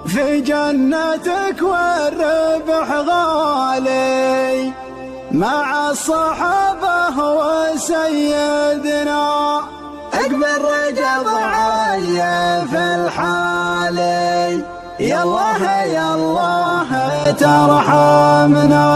في جنتك والربح غالي مع الصحابة وسيدنا اقبل رجل ضعيف الحالي يا الله يا الله ترحمنا.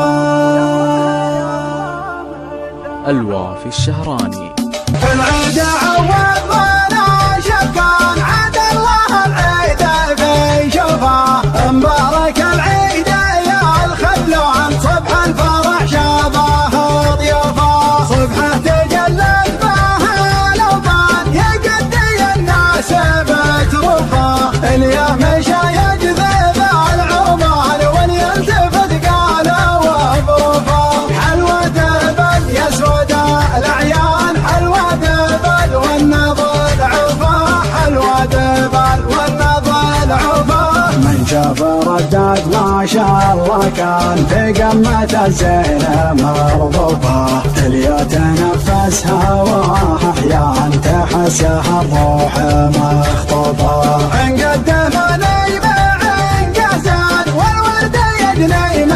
الوافي الشهراني في العيد عوضنا شكان عد الله العيد في شوفه مبارك العيد يا الخلوان صبح الفرح شابه ضيوفه صبحه تجلت به الأوطان يقدي الناس بتروفه اليوم مشى يجذب العربان وليلتفت قال وبروفه حلوة بل يسود الأعيان حلوة دبل والنظر عوفه حلوة دبل والنظر عوفه من شاف ردات ما شاء الله كان في قمة الزينة مرضوفة اللي تنفس هواه أحيان تحسها الروح مخطوفة إن قدم نيمة انقاسات والورد يدني من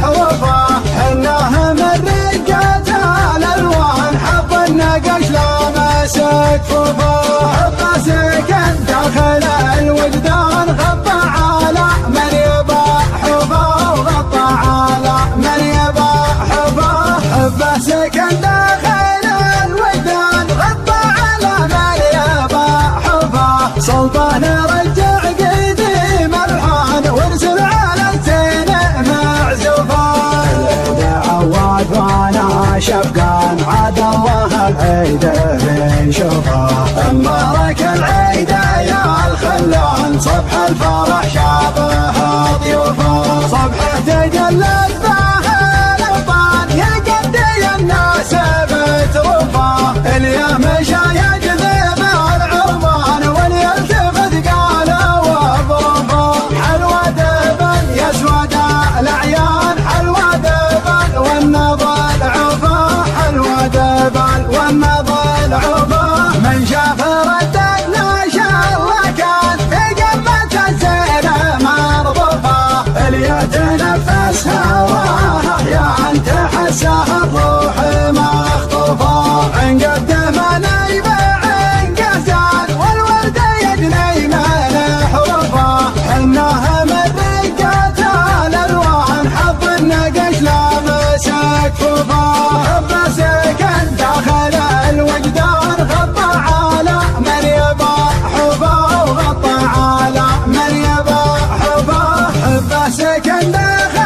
حروفه حناه من رقة الألوان حب النقش لامسك فوفه حبه سكن داخل الوجدان غطى على من يبا حبه وغطى على من يبا حبه حبه سكن داخل الوجدان غطى على من يبا حبه سلطان رجع قديم الحان وارسل على الزين معزوفه العيد عواد وانا شفقان عاد الله العيد بنشوفه مبارك العيد يا الخلان صبح الفرح شابه ضيوفه صبحه تجلت به الأوطان يقدي الناس بتروفه اليوم مشى يجذب العربان وليلتفت قال وبروفه حلوة دبل يسود الأعيان حلوة دبل والنظر عوفه حلوة دبل والنظر عوفه من شاف ردتنا شاء الله كان في قمة الزينة مرضوفه اللي يتنفس هواه أحيان تحسها الروح مخطوفه إن قدم نيبة انقاسات والورد يدني من حروفه حناه من رقة الألوان حب النقش لامسك فوفه حبه سكن داخل الوجدان غطى على من يبا حبه وغطى على من يبا حبه حبه سكن داخل